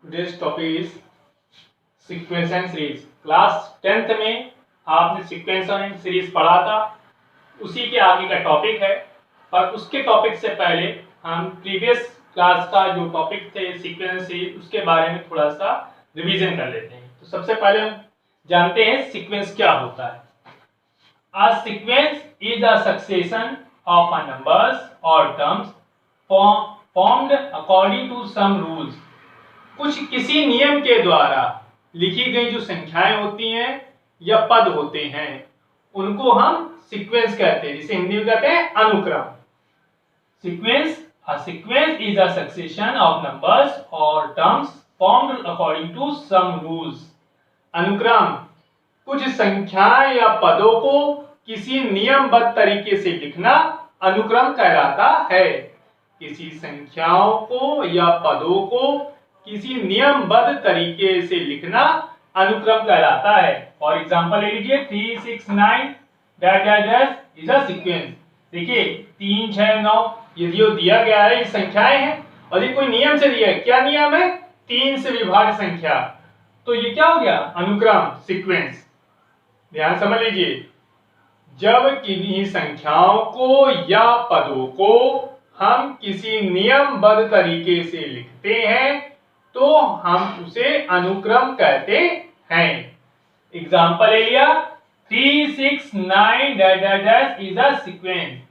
Today's topic is sequence and series. Class 10th में आपने sequence and series पढ़ा था, उसी के आगे का टॉपिक है। पर उसके टॉपिक से पहले हम प्रीवियस क्लास का जो टॉपिक थे सीक्वेंस सीरीज, उसके बारे में थोड़ा सा रिवीजन कर लेते हैं। तो सबसे पहले हम जानते हैं सीक्वेंस क्या होता है। A sequence is a succession of numbers or terms formed according to some rules. कुछ किसी नियम के द्वारा लिखी गई जो संख्याएं होती हैं या पद होते हैं, उनको हम सीक्वेंस कहते हैं, जिसे हिंदी में कहते हैं अनुक्रम। Sequence, a sequence is a succession of numbers or terms formed according to some rules. अनुक्रम कुछ संख्याएं या पदों को किसी नियमबद्ध तरीके से लिखना अनुक्रम कहलाता है। किसी संख्याओं को या पदों को किसी नियमबद्ध तरीके से लिखना अनुक्रम कहलाता है। फॉर एग्जांपल ले लीजिए 3, 6, 9 डैश इज अ सीक्वेंस। देखिए 3, 6, 9 ये जो दिया गया है ये संख्याएं हैं और ये कोई नियम से दिया है। क्या नियम है? 3 से विभाज्य संख्या। तो ये क्या हो गया? अनुक्रम, सीक्वेंस। ध्यान समझ लीजिए, जब किन्हीं संख्याओं को या पदों को हम किसी नियमबद्ध तरीके से लिखते हैं तो हम उसे अनुक्रम कहते हैं। एग्जांपल ले लिया 3, 6, 9 डैश इज अ सीक्वेंस।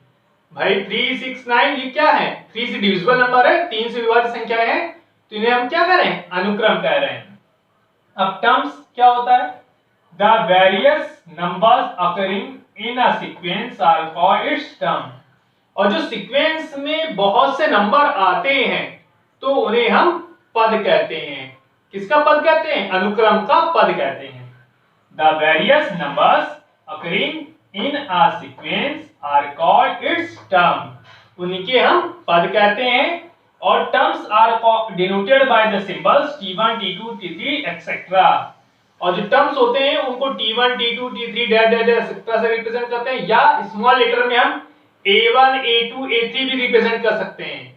भाई 3, 6, 9 ये क्या है? 3 से डिविजिबल नंबर है, 3 से विभाज्य संख्या है, तो इन्हें हम क्या कह रहे हैं? अनुक्रम कह रहे हैं। अब टर्म्स क्या होता है? The various numbers occurring in a sequence are called its term. और जो सीक्वेंस में बहुत से नंबर आते हैं तो उन्हें हम पद कहते हैं। किसका पद कहते हैं? अनुक्रम का पद कहते हैं। The various numbers occurring in a sequence are called its term. उनके हम पद कहते हैं और terms are denoted by the symbols T1, T2, T3 etc. और जो टर्म्स होते हैं उनको T1, T2, T3 dash etcetera से रिप्रेजेंट करते हैं, या स्मॉल लेटर में हम A1, A2, A3 भी रिप्रेजेंट कर सकते हैं।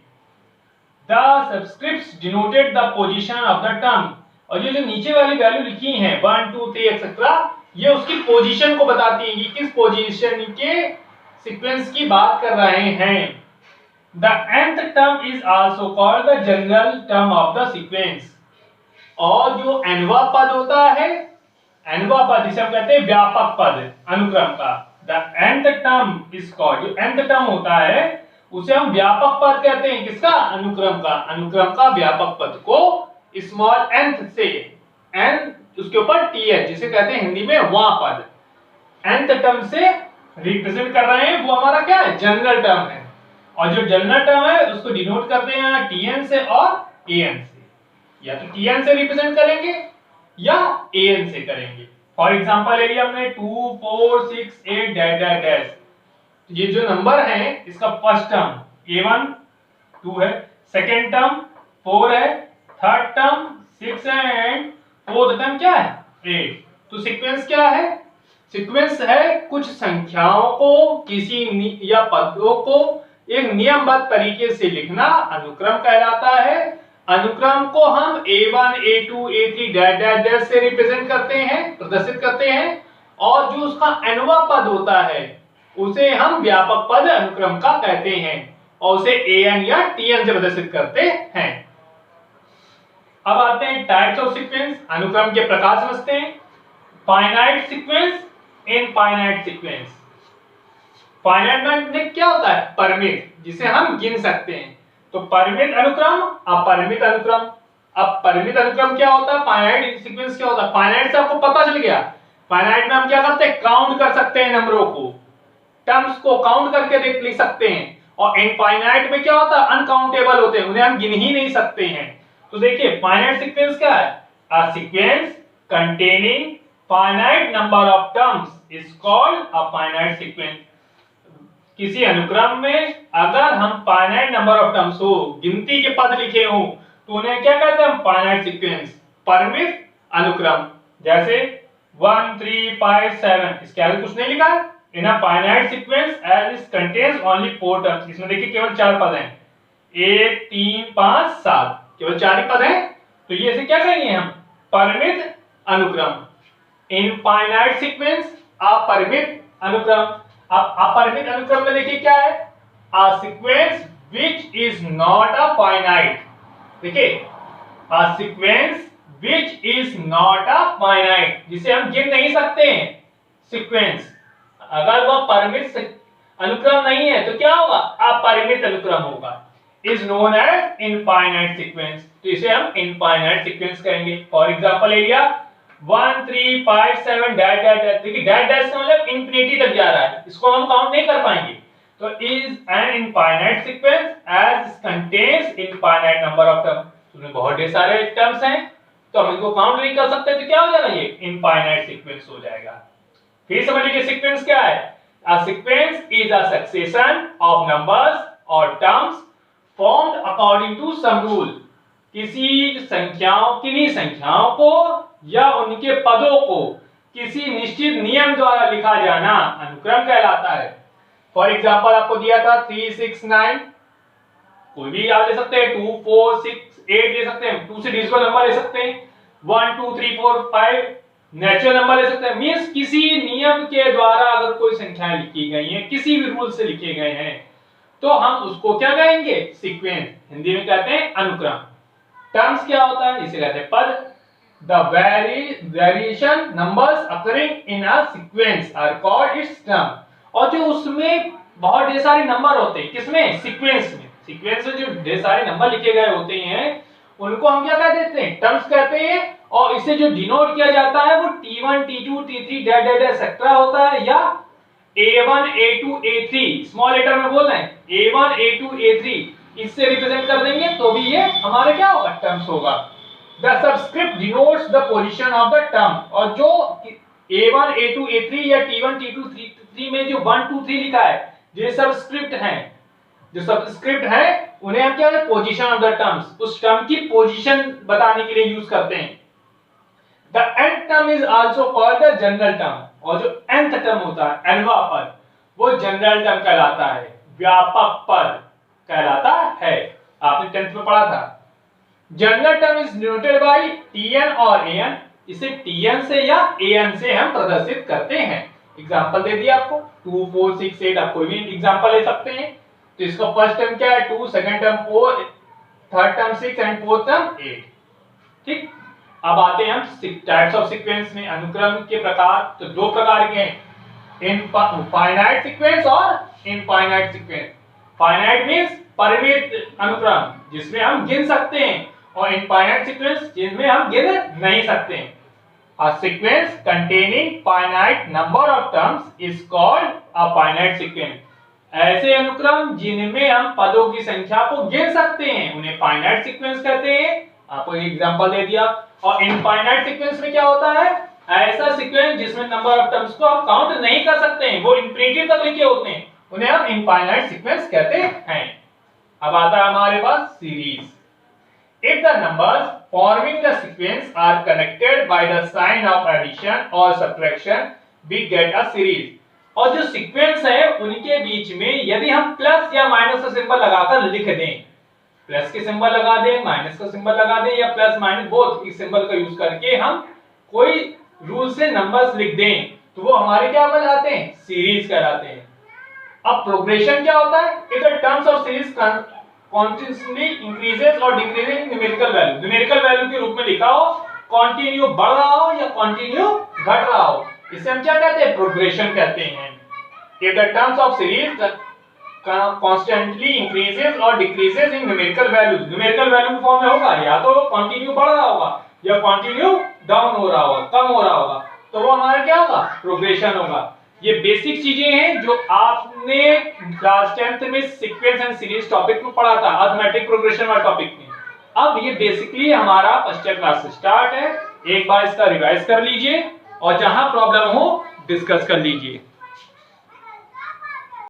The subscripts denoted the position of the term. और ये जो नीचे वाली वैल्यू लिखी हैं 1, 2, 3 एक्सेट्रा, ये उसकी पोजीशन को बताती हैं कि किस पोजीशन के सीक्वेंस की बात कर रहे हैं। The nth term is also called the general term of the sequence. और जो nवां पद होता है, nवां पद जिसे हम कहते हैं व्यापक पद अनुक्रम का, the nth term is called, जो nth टर्म होता है उसे हम व्यापक पद कहते हैं। किसका? अनुक्रम का। अनुक्रम का व्यापक पद को स्मॉल nth से n उसके ऊपर th जिसे कहते हैं हिंदी में वां पद, nth टर्म से रिप्रेजेंट कर रहे हैं, वो हमारा क्या है? जनरल टर्म है। और जो जनरल टर्म है उसको डिनोट करते हैं tn से और an से। या तो tn से रिप्रेजेंट करेंगे या an से करेंगे। फॉर एग्जांपल ले लिया हमने 2, 4, 6, 8 डैश। ये जो नंबर है इसका फर्स्ट टर्म a1 2 है, सेकंड टर्म 4 है, थर्ड टर्म 6 है एंड फोर्थ टर्म क्या है? 8। तो सीक्वेंस क्या है? सीक्वेंस है कुछ संख्याओं को किसी या पदों को एक नियमबद्ध तरीके से लिखना अनुक्रम कहलाता है। अनुक्रम को हम A1, A2, A3 डैश से रिप्रेजेंट करते हैं, प्रदर्शित करते हैं, और जो उसका nवां पद होता है उसे हम व्यापक पद अनुक्रम का कहते हैं और उसे an या tn से प्रदर्शित करते हैं। अब आते हैं टाइप्स ऑफ सीक्वेंस, अनुक्रम के प्रकार समझते हैं। Finite sequence, infinite sequence. Finite मतलब क्या होता है? परिमित, जिसे हम गिन सकते हैं। तो परिमित अनुक्रम, अपरिमित अनुक्रम। अब परिमित अनुक्रम क्या होता है? फाइनाइट सीक्वेंस क्या होता है? फाइनाइट से आपको पता चल गया। फाइनाइट में हम क्या करते हैं? काउंट कर सकते हैं नंबरों को, टर्म्स को काउंट करके लिख सकते हैं। और इनफाइनाइट में क्या होता है? अनकाउंटेबल होते हैं, उन्हें हम गिन ही नहीं सकते हैं। तो देखिए फाइनाइट सीक्वेंस क्या है? A sequence containing finite number of terms is called a finite sequence. किसी अनुक्रम में अगर हम फाइनाइट नंबर ऑफ टर्म्स हो, गिनती के पद लिखे हो, तो उन्हें क्या कहते हैं? फाइनाइट सीक्वेंस, परिमित अनुक्रम। जैसे 1, 3, 5, 7, इसके आगे कुछ नहीं लिखा है। In a finite sequence as it contains only 4 terms. इसमें देखिए केवल 4 पद हैं, 1, 3, 5, 7, केवल 4 ही पद हैं। तो ये ऐसे क्या कहेंगे हम, परिमित अनुक्रम। इनफाइनाइट सीक्वेंस, अपरिमित अनुक्रम। अब अपरिमित अनुक्रम में देखिए क्या है, a sequence which is not a finite. देखिए, a sequence which is not a finite, जिसे हम गिन नहीं सकते हैं। सीक्वेंस अगर वह परिमित अनुक्रम नहीं है तो क्या होगा, अपरिमित अनुक्रम होगा, is known as infinite sequence. तो इसे हम इनफाइनाइट सीक्वेंस कहेंगे। For example area 1 3 5 7 dash dash dash. देखिए डैश डैश का मतलब इंफिनिटी तक जा रहा है, इसको हम काउंट नहीं कर पाएंगे। तो is an infinite sequence as contains infinite number of term. उसमें बहुत ढेर सारे टर्म्स हैं तो हम इनको काउंट नहीं कर सकते, तो क्या हो जाएगा, ये इनफाइनाइट सीक्वेंस हो जाएगा। फिर समझ लीजिए सीक्वेंस क्या है। A sequence is a succession of numbers or terms formed according to some rule। किसी संख्याओं को या उनके पदों को किसी निश्चित नियम द्वारा लिखा जाना अनुक्रम कहलाता है। फॉर एग्जांपल आपको दिया था 3 6 9, कोई भी आप ले सकते हैं, 2 4 6 8 ले सकते हैं, 2 से डिजिटल नंबर ले सकते हैं, 1 2 3 4 5 नेचुरल नंबर ले सकते हैं। मींस किसी नियम के द्वारा अगर कोई संख्याएं लिखी गई हैं, किसी भी रूल से लिखे गए हैं, तो हम उसको क्या कहेंगे, सीक्वेंस। हिंदी में कहते हैं अनुक्रम। टर्म्स क्या होता है, इसे कहते हैं पद। The variation numbers occurring in a sequence are called its term. और जो उसमें बहुत ढेर सारे नंबर होते हैं, किसमें, सीक्वेंस में। सीक्वेंस में जो ढेर सारे नंबर लिखे गए होते हैं उनको हम क्या कह देते हैं, टर्म्स कहते हैं। और इसे जो डिनोट किया जाता है वो T1 T2 T3 dash dash etcetera होता है, या A1 A2 A3 small letter में बोल रहे हैं, A1 A2 A3 इससे रिप्रेजेंट कर देंगे तो भी ये हमारे क्या होगा, टर्म्स होगा। The subscript denotes the position of the term. और जो A1 A2 A3 या T1 T2 T3 में जो 1 2 3 लिखा है, ये सबस्क्रिप्ट हैं। जो सबस्क्रिप्ट है उन्हें हम क्या, पोजीशन ऑफ द टर्म्स, उस टर्म की पोजीशन बताने के लिए यूज करते हैं। The nth term is also called the general term। और जो nth term होता है, nवां पद, वो जनरल टर्म कहलाता है, व्यापक पद कहलाता है। आपने 10th में पढ़ा था। General term is denoted by Tn और An। इसे Tn से या An से हम प्रदर्शित करते हैं। एग्जांपल दे दिया आपको, 2 4 6 8, आप कोई भी एग्जांपल ले सकते हैं। तो इसका फर्स्ट टर्म क्या है, 2, second term 4, third term 6 and fourth term 8। ठीक, अब आते हैं हम टाइप्स ऑफ सीक्वेंस में। अनुक्रम के प्रकार तो दो प्रकार के हैं, फाइनाइट सीक्वेंस और इनफाइनाइट सीक्वेंस। फाइनाइट मींस परिमित अनुक्रम जिसमें हम गिन सकते हैं, और इनफाइनाइट सीक्वेंस जिसमें हम गिन नहीं सकते हैं। A sequence containing finite number of terms is called a finite sequence। ऐसे अनुक्रम जिनमें हम पदों की संख्या को गिन सकते हैं उन्हें फाइनाइट सीक्वेंस कहते हैं। आपको एक एग्जांपल दे दिया। और इनफाइनाइट सीक्वेंस में क्या होता है, ऐसा सीक्वेंस जिसमें नंबर ऑफ टर्म्स को हम काउंट नहीं कर सकते हैं, वो इंफिनिटी तक लिखे होते हैं, उन्हें हम इनफाइनाइट सीक्वेंस कहते हैं। अब आता है हमारे पास series. If the numbers forming the sequence are connected by the sign of addition or subtraction, we get a series। और जो सीक्वेंस है उनके बीच में यदि हम प्लस या माइनस का सिंबल लगाकर लिख दें, प्लस के सिंबल लगा दें, माइनस का सिंबल लगा दें, या प्लस माइनस बोथ के सिंबल का यूज करके हम कोई रूल से नंबर्स लिख दें, तो वो हमारे क्या बन जाते हैं, सीरीज कहलाते हैं। अब प्रोग्रेशन क्या होता है, if the terms of series continuously increases or decreases in numerical value। Numerical value के रूप में लिखा हो, कंटिन्यू बढ़ रहा हो या कंटिन्यू घट रहा हो, इसे हम क्या कहते हैं, प्रोग्रेशन कहते हैं। If the terms of series constantly increases or decreases in numerical values, numerical value की फॉर्म में होगा, या तो कंटिन्यू बढ़ रहा होगा या कंटिन्यू डाउन हो रहा होगा, कम हो रहा होगा, तो वो हमारा क्या होगा, प्रोग्रेशन होगा। ये बेसिक चीजें हैं जो आपने क्लास 10th में सीक्वेंस एंड सीरीज टॉपिक में पढ़ा था, अरिथमेटिक प्रोग्रेशन वाला टॉपिक में। अब ये बेसिकली हमारा फर्स्ट क्लास से स्टार्ट है, एक बार इसका रिवाइज कर लीजिए और जहां प्रॉब्लम हो डिस्कस कर लीजिए।